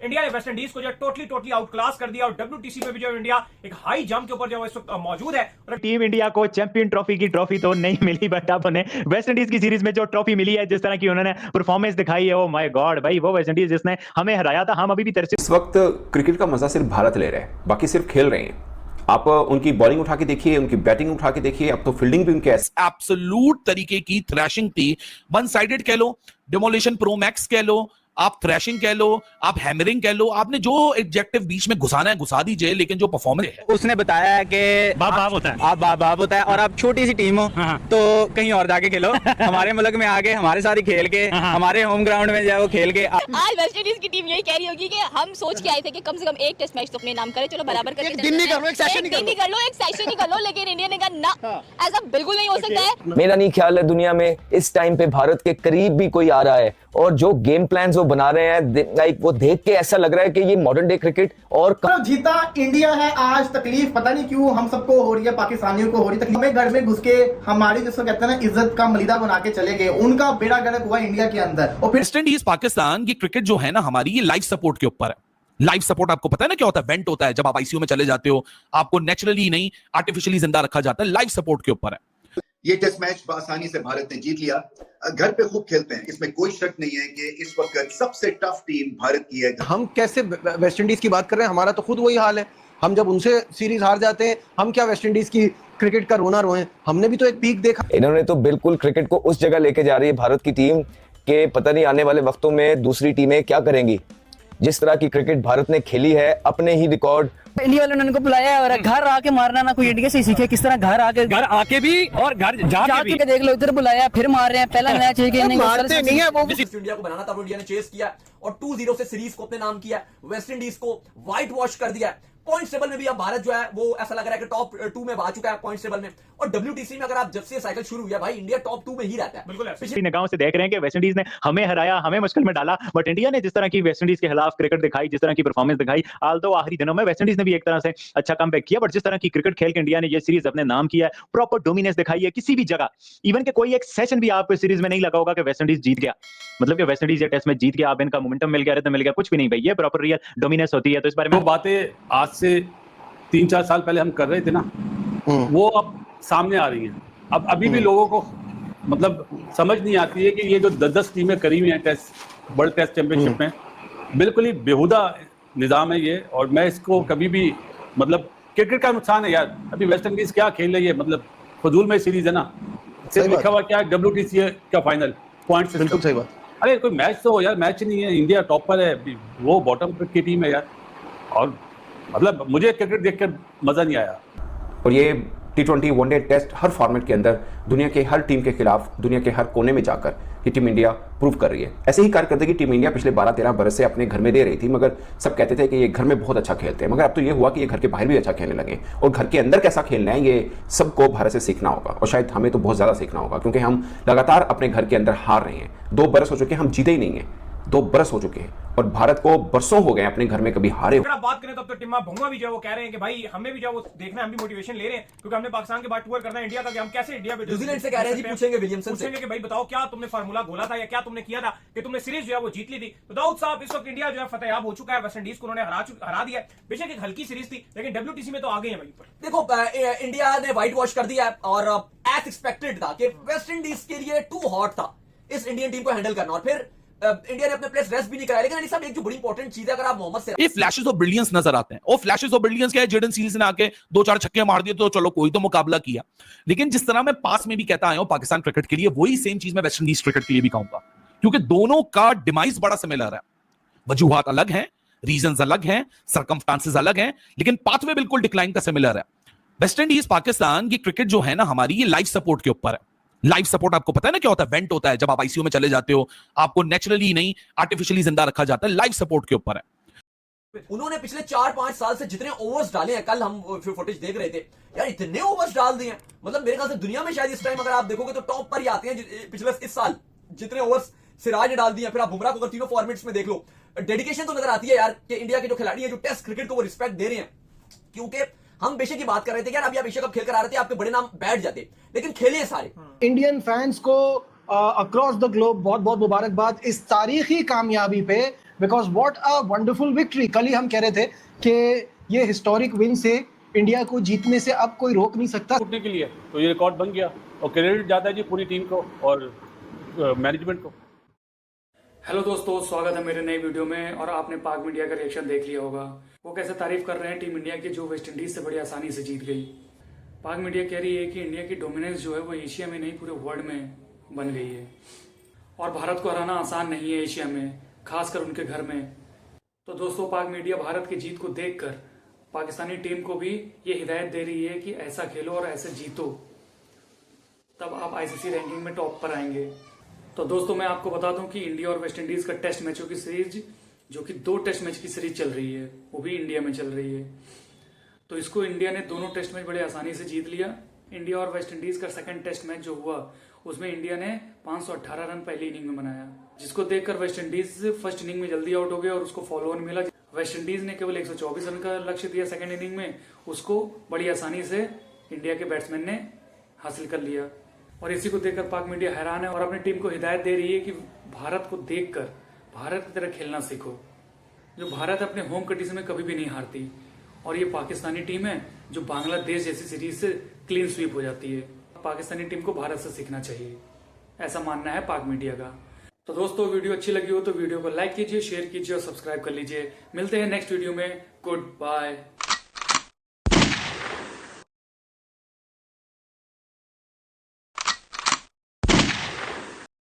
India ने West Indies को जो टोटली आउट क्लास कर दिया और WTC में भी जो इंडिया एक हाई जंप के ऊपर जो इस वक्त मौजूद है। और टीम इंडिया को चैंपियन ट्रॉफी की ट्रॉफी तो नहीं मिली, बट अब उन्हें वेस्ट इंडीज की सीरीज में जो ट्रॉफी मिली है, जिस तरह की उन्होंने परफॉर्मेंस दिखाई है, ओ माय गॉड भाई, वो वेस्ट इंडीज जिसने हमें हराया था, हम अभी भी तरसे। इस वक्त क्रिकेट का मजा सिर्फ भारत ले रहा है, बाकी सिर्फ खेल रहे हैं। आप उनकी बॉलिंग उठा के देखिए, उनकी बैटिंग उठा के देखिए, अब तो फील्डिंग भी उनके एब्सोल्यूट तरीके की थ्रैशिंग थी। वन साइडेड कह लो, डिमोलिशन प्रो मैक्स कह लो, आप थ्रैशिंग कह लो, आप हैमरिंग कह लो, आपने जो एडजेक्टिव बीच में घुसाना है घुसा दीजिए, लेकिन जो परफॉर्मेंस है उसने बताया है कि बाप होता है, आप बाप होता है और आप छोटी सी टीम हो तो कहीं और जाके खेलो। हमारे मुल्क में आके हमारे साथ ही खेल के, हमारे होम ग्राउंड में जाओ खेल के। आज वेस्ट इंडीज की टीम यही कह रही होगी कि हम सोच के आए थे कि कम से कम एक टेस्ट मैच तो अपने नाम करें, चलो बराबर करके एक दिन नहीं कर लो, एक सेशन एक सेशन ही कर लो, लेकिन इंडिया ने कहा ना, ऐसा बिल्कुल नहीं हो सकता है। मेरा नहीं ख्याल है दुनिया में इस टाइम पे भारत के करीब भी कोई आ रहा है, और जो गेम प्लान्स वो बना रहे हैं, लाइक वो देख के ऐसा लग रहा है कि ये मॉडर्न डे क्रिकेट। और जीता इंडिया है आज, तकलीफ पता नहीं क्यों हम सबको हो रही है, पाकिस्तानियों को हो रही है तकलीफ। हमें घर में घुस के हमारी जिसको कहते हैं ना इज्जत का मलिदा बना के चले गए, उनका बेड़ा गर्क हुआ इंडिया के अंदर। और फिर वेस्ट इंडीज पाकिस्तान की क्रिकेट जो है ना हमारी, ये लाइफ सपोर्ट के ऊपर है। लाइफ सपोर्ट आपको पता है ना क्या होता है? वेंट होता है जब आप आईसीयू में चले जाते हो, आपको नेचुरली नहीं आर्टिफिशियली जिंदा रखा जाता है। लाइफ सपोर्ट के ऊपर है। ये टेस्ट मैच आसानी से भारत ने जीत लिया। घर पे खूब खेलते हैं, इसमें कोई शक नहीं है कि इस वक्त सबसे टफ टीम भारत की है। हम कैसे वेस्ट इंडीज की बात कर रहे हैं, हमारा तो खुद वही हाल है। हम जब उनसे सीरीज हार जाते हैं, हम क्या वेस्ट इंडीज की क्रिकेट का रोना रोए? हमने भी तो एक पीक देखा। इन्होंने तो बिल्कुल क्रिकेट को उस जगह लेके जा रही है भारत की टीम के पता नहीं आने वाले वक्तों में दूसरी टीमें क्या करेंगी। जिस तरह की क्रिकेट भारत ने खेली है, अपने ही रिकॉर्ड इंडिया वालों ने उनको बुलाया और घर आके मारना ना कोई इंडिया से सीखे, किस तरह घर आके भी और घर जाके भी देख लो, इधर बुलाया फिर मार रहे हैं। पहला मैच है कि मारते नहीं है वो। इंडिया को बनाना था, वो इंडिया ने चेस किया और 2-0 से सीरीज को अपने नाम किया। वेस्ट इंडीज को व्हाइट वॉश कर दिया। पॉइंट्स टेबल में भी अब भारत जो है वो ऐसा लग रहा है कि टॉप 2 में आ चुका है पॉइंट्स टेबल में। और WTC में अगर आप जब से साइकिल शुरू हुई है भाई, इंडिया टॉप 2 में ही रहता है। बिल्कुल पिछली निगाहों से देख रहे हैं कि वेस्ट इंडीज ने हमें हराया, हमें मुश्किल में डाला, बट इंडिया ने जिस तरह की वेस्ट इंडीज के खिलाफ क्रिकेट दिखाई, जिस तरह की परफॉर्मेंस दिखाई, आल्दो आखिरी दिनों में वेस्ट इंडीज ने भी एक तरह से अच्छा कमबैक किया, बट जिस तरह की क्रिकेट खेल के इंडिया ने ये सीरीज अपने नाम किया है, प्रॉपर डोमिनेंस दिखाई है किसी भी जगह। इवन के कोई एक सेशन भी आप सीरीज में नहीं लगा होगा कि वेस्ट इंडीज जीत गया, मतलब कि वेस्ट इंडीज ये टेस्ट में जीत गया, अब इनका मोमेंटम मिल गया, रिदम मिल गया, कुछ भी नहीं भाई। ये प्रॉपर रियल डोमिनेंस होती है। तो इस बारे में वो बातें आज से 3-4 साल पहले हम कर रहे थे ना, वो अब सामने आ रही हैं। अब अभी भी लोगों को मतलब समझ नहीं आती है कि ये जो 10-10 टीमें करी हुई हैं टेस्ट वर्ल्ड टेस्ट चैंपियनशिप में, बिल्कुल ही बेहुदा निज़ाम है ये। और मैं इसको कभी भी मतलब क्रिकेट का नुकसान है यार। अभी वेस्ट इंडीज क्या खेल रही है, मतलब फजूल में सीरीज है ना, सिर्फ लिखा हुआ क्या WTC का फाइनल पॉइंट। बिल्कुल सही बात। अरे कोई मैच तो हो यार, मैच नहीं है। इंडिया टॉप पर है, वो बॉटम की टीम है यार। और मतलब मुझे क्रिकेट देखकर मजा नहीं आया। और ये T20 वनडे टेस्ट हर फॉर्मेट के अंदर दुनिया के हर टीम के खिलाफ, दुनिया के हर कोने में जाकर ये टीम इंडिया प्रूव कर रही है। ऐसे ही कारकर्दगी टीम इंडिया पिछले 12-13 बरस से अपने घर में दे रही थी, मगर सब कहते थे कि ये घर में बहुत अच्छा खेलते हैं। मगर अब तो ये हुआ कि ये घर के बाहर भी अच्छा खेलने लगे, और घर के अंदर कैसा खेलना है ये सबको भारत से सीखना होगा। और शायद हमें तो बहुत ज़्यादा सीखना होगा, क्योंकि हम लगातार अपने घर के अंदर हार रहे हैं। 2 बरस हो चुके हैं हम जीते ही नहीं हैं, 2 बरस हो चुके हैं, और भारत को बरसों हो गए अपने घर में कभी हारे। अगर आप बात करें तो अब तो टिम्मा भंगुआ भी जो है वो कह रहे हैं कि भाई हमें भी जो है वो देखना है, हम भी मोटिवेशन ले रहे हैं, क्योंकि हमने पाकिस्तान के बाद टूर करना है इंडिया का, कि हम कैसे इंडिया पे न्यूजीलैंड से कह रहे हैं जी, पूछेंगे विलियमसन से कि भाई बताओ क्या तुमने फार्मूला घोला था या क्या तुमने किया था कि तुमने सीरीज जो है वो जीत ली थी। तो दाऊद साहब, इस वक्त इंडिया जो है फतेहाब हो चुका है, वेस्ट इंडीज को उन्होंने हरा दिया। बेशक एक हल्की सीरीज थी, लेकिन WTC में तो आ गए हैं भाई ऊपर। देखो इंडिया ने व्हाइट वॉश कर दिया और एज एक्सपेक्टेड था कि वेस्ट इंडीज के लिए टू हॉट था इस इंडियन टीम को हैंडल करना, और फिर इंडिया ने अपने प्लेस रेस्ट भी नहीं कराया। लेकिन सब एक जो बड़ी इंपॉर्टेंट चीज है, अगर आप मोहम्मद से ये फ्लैशेस ऑफ ब्रिलियंस नजर आते हैं, और फ्लैशेस ऑफ ब्रिलियंस क्या है, जेडन सीरीज ने आके 2-4 छक्के मार दिए तो चलो कोई तो मुकाबला किया। लेकिन जिस तरह मैं पास में भी कहता आया हूं पाकिस्तान क्रिकेट के लिए, वही सेम चीज मैं वेस्ट इंडीज क्रिकेट के लिए भी कहूंगा, क्योंकि दोनों का डिमाइस बड़ा सिमिलर है। वजूहात अलग हैं, रीजंस अलग हैं, सर्कमस्टांसेस अलग हैं, लेकिन पाथवे बिल्कुल डिक्लाइन का सिमिलर है। वेस्ट इंडीज पाकिस्तान की क्रिकेट जो है ना हमारी, ये लाइफ सपोर्ट के ऊपर है। लाइफ सपोर्ट आपको पता है ना क्या होता है? वेंट होता है जब आप आईसीयू में चले जाते हो, आपको नेचुरली नहीं आर्टिफिशियली जिंदा रखा जाता है। लाइफ सपोर्ट के ऊपर है। उन्होंने पिछले 4-5 साल से जितने ओवर्स डाले हैं, कल हम फुटेज देख रहे थे यार, इतने ओवर्स डाल दिए हैं। मतलब मेरे ख्याल से दुनिया में शायद इस टाइम अगर आप देखोगे तो टॉप पर ही आते हैं पिछले इस साल जितने ओवर्स सिराज ने डाल दिए। फिर आप बुमराह को अगर तीनों फॉर्मेट्स में देख लो, डेडिकेशन तो नजर आती है यार कि इंडिया के जो खिलाड़ी हैं जो टेस्ट क्रिकेट को वो रिस्पेक्ट दे रहे हैं। क्योंकि हम बेशक की बात कर रहे थे यार, अभी आप एशिया कप खेल कर आ रहे थे, आपके बड़े नाम बैठ जाते, लेकिन खेले सारे। इंडियन फैंस को अक्रॉस द ग्लोब बहुत बहुत मुबारकबाद इस तारीखी कामयाबी पे, because what a wonderful victory. कल ही हम कह रहे थे कि ये हिस्टोरिक विन से इंडिया को जीतने से अब कोई रोक नहीं सकता। टूटने के लिए तो ये रिकॉर्ड बन गया और क्रेडिट जाता है जी पूरी टीम को और मैनेजमेंट को। हेलो दोस्तों, स्वागत है मेरे नए वीडियो में। और आपने पाक मीडिया का रिएक्शन देख लिया होगा, वो कैसे तारीफ कर रहे हैं टीम इंडिया की जो वेस्ट इंडीज से बड़ी आसानी से जीत गई। पाक मीडिया कह रही है कि इंडिया की डोमिनेंस जो है वो एशिया में नहीं पूरे वर्ल्ड में बन गई है और भारत को हराना आसान नहीं है एशिया में, खासकर उनके घर में। तो दोस्तों, पाक मीडिया भारत की जीत को देखकर पाकिस्तानी टीम को भी ये हिदायत दे रही है कि ऐसा खेलो और ऐसे जीतो, तब आप आईसीसी रैंकिंग में टॉप पर आएंगे। तो दोस्तों, मैं आपको बता दूं कि इंडिया और वेस्ट इंडीज का टेस्ट मैचों की सीरीज, जो कि 2 टेस्ट मैच की सीरीज चल रही है, वो भी इंडिया में चल रही है। तो इसको इंडिया ने दोनों टेस्ट मैच बड़े आसानी से जीत लिया। इंडिया और वेस्ट इंडीज का सेकंड टेस्ट मैच जो हुआ उसमें इंडिया ने 518 रन पहली इनिंग में बनाया, जिसको देखकर वेस्ट इंडीज फर्स्ट इनिंग में जल्दी आउट हो गया और उसको फॉलो ऑन मिला। वेस्ट इंडीज ने केवल 124 रन का लक्ष्य दिया सेकंड इनिंग में, उसको बड़ी आसानी से इंडिया के बैट्समैन ने हासिल कर लिया। और इसी को देखकर पाक मीडिया हैरान है और अपनी टीम को हिदायत दे रही है कि भारत को देखकर भारत की तरह खेलना सीखो, जो भारत अपने होम कंडीशन में कभी भी नहीं हारती। और ये पाकिस्तानी टीम है जो बांग्लादेश जैसी सीरीज से क्लीन स्वीप हो जाती है। पाकिस्तानी टीम को भारत से सीखना चाहिए, ऐसा मानना है पाक मीडिया का। तो दोस्तों, वीडियो अच्छी लगी हो तो वीडियो को लाइक कीजिए, शेयर कीजिए और सब्सक्राइब कर लीजिए। मिलते हैं नेक्स्ट वीडियो में। Good bye.